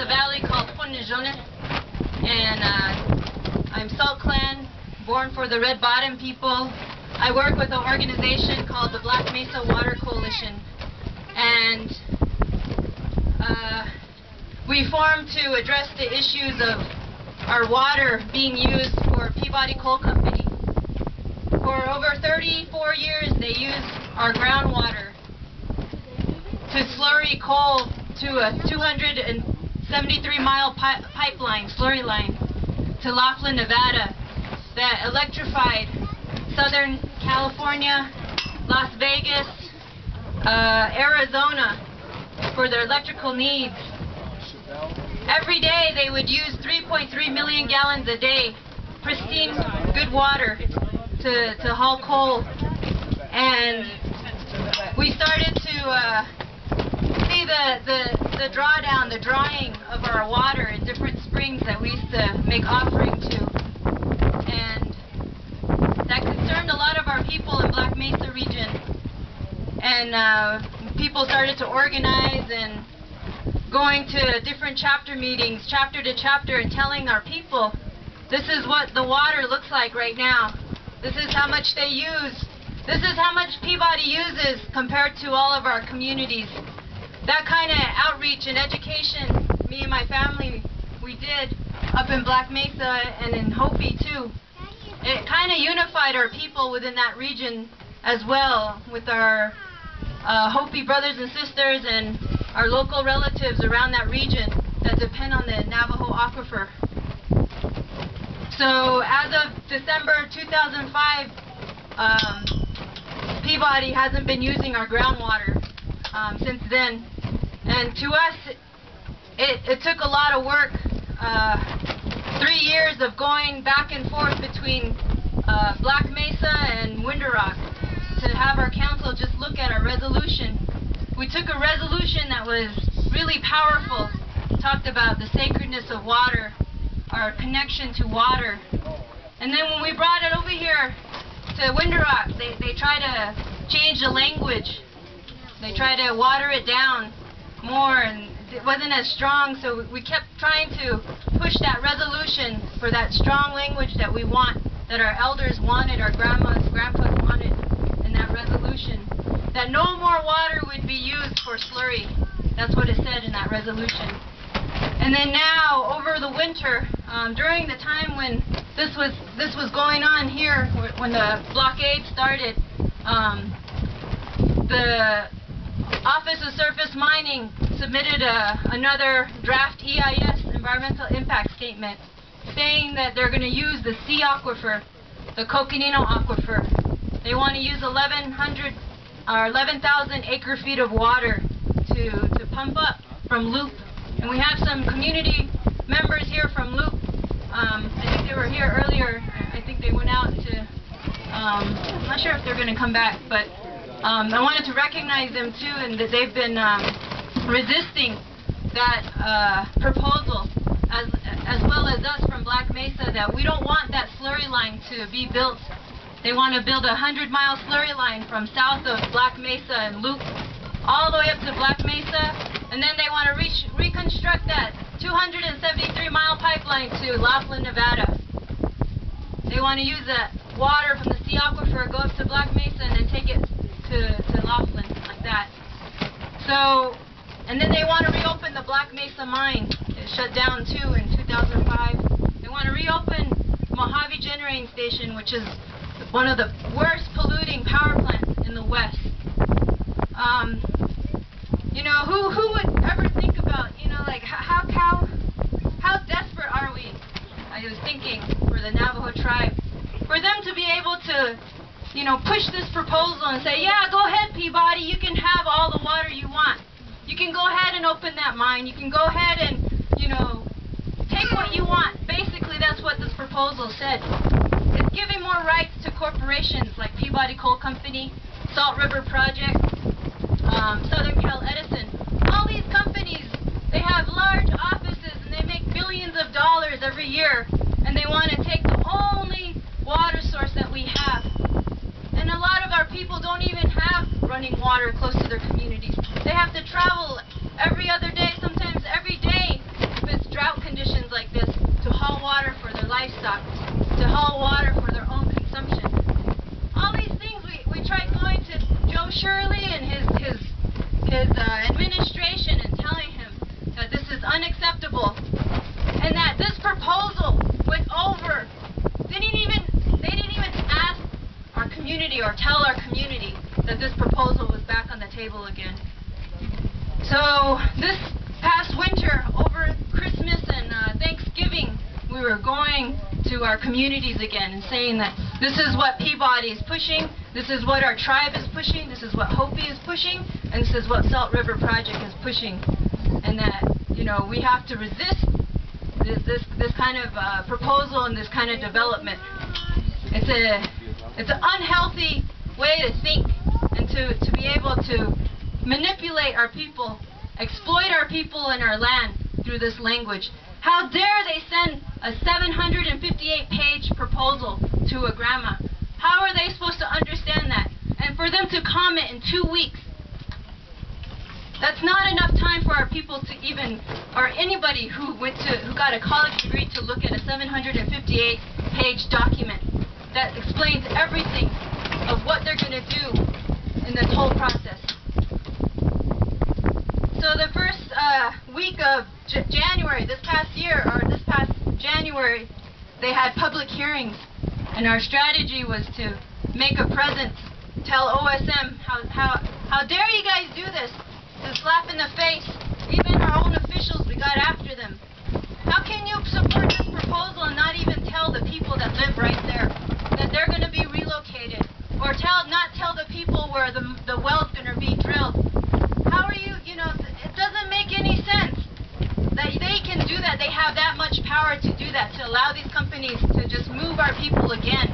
a valley called Punijone, and I'm Salt Clan, born for the Red Bottom people. I work with an organization called the Black Mesa Water Coalition, and we formed to address the issues of our water being used for Peabody Coal Company. For over 34 years, they used our groundwater to slurry coal to a 273-mile pipeline, slurry line, to Laughlin, Nevada, that electrified Southern California, Las Vegas, Arizona for their electrical needs. Every day they would use 3.3 million gallons a day, pristine, good water to haul coal. And we started to see the drawdown, the drawing of our water in different springs that we used to make offering to. And that concerned a lot of our people in Black Mesa region. And people started to organize and going to different chapter meetings, chapter to chapter, and telling our people, this is what the water looks like right now. This is how much they use. This is how much Peabody uses compared to all of our communities. That kind of outreach and education, me and my family, we did up in Black Mesa and in Hopi too. It kind of unified our people within that region as well, with our Hopi brothers and sisters and our local relatives around that region that depend on the Navajo aquifer. So as of December 2005, Peabody hasn't been using our groundwater since then. And to us, it took a lot of work, 3 years of going back and forth between Black Mesa and Winter Rock to have our council just look at our resolution. We took a resolution that was really powerful, talked about the sacredness of water, our connection to water. And then when we brought it over here to Winter Rock, they tried to change the language. They tried to water it down more, and it wasn't as strong, so we kept trying to push that resolution for that strong language that we want, that our elders wanted, our grandmas, grandpas wanted in that resolution. That no more water would be used for slurry. That's what it said in that resolution. And then now, over the winter, during the time when this was going on here, when the blockade started, the Office of Surface Mining submitted another draft EIS, Environmental Impact Statement, saying that they're going to use the sea aquifer, the Coconino aquifer. They want to use 11,000 acre-feet of water to pump up from Loop. And we have some community members here from Loop. I think they were here earlier. I think they went out to, I'm not sure if they're going to come back, but I wanted to recognize them too, and that they've been resisting that proposal, as well as us from Black Mesa, that we don't want that slurry line to be built. They want to build a 100-mile slurry line from south of Black Mesa and Loop all the way up to Black Mesa, and then they want to reconstruct that 273-mile pipeline to Laughlin, Nevada. They want to use that water from the sea aquifer, go up to Black Mesa, and then take it to Laughlin, like that. So, and then they want to reopen the Black Mesa mine. It shut down too in 2005. They want to reopen Mojave Generating Station, which is one of the worst polluting power plants in the West. You know, who would ever think about, you know, like how desperate are we? I was thinking for the Navajo tribe, for them to be able to, you know, push this proposal and say, yeah, go ahead, Peabody, you can have all the water you want. You can go ahead and open that mine. You can go ahead and, you know, take what you want. Basically, that's what this proposal said. It's giving more rights to corporations like Peabody Coal Company, Salt River Project, Southern Cal Edison. All these companies, they have large offices and they make billions of dollars every year, and they want to take the only water source that we have. And a lot of our people don't even have running water close to their communities. They have to travel every other day, sometimes every day, livestock to haul water for their own consumption. All these things we tried going to Joe Shirley and his administration and telling him that this is unacceptable and that this proposal went over. They didn't even ask our community or tell our community that this proposal was back on the table again. So this past winter, over Christmas and Thanksgiving, we were going to our communities again and saying that this is what Peabody is pushing, this is what our tribe is pushing, this is what Hopi is pushing, and this is what Salt River Project is pushing. And that, you know, we have to resist this kind of proposal and this kind of development. It's an unhealthy way to think and to be able to manipulate our people, exploit our people and our land through this language. How dare they send a 758-page proposal to a grandma? How are they supposed to understand that? And for them to comment in 2 weeks. That's not enough time for our people to even, or anybody who got a college degree to look at a 758-page document that explains everything of what they're going to do in this whole process. So the first week of January, this past January, they had public hearings, and our strategy was to make a presence, tell OSM, how dare you guys do this, to slap in the face, even our own officials, we got after them. How can you support this proposal and not even tell the people that live right there that they're going to be relocated, or not tell the people where the well's going to be drilled? How are you, it doesn't make any sense that they can do that. They have that much power to do that, to allow these companies to just move our people again.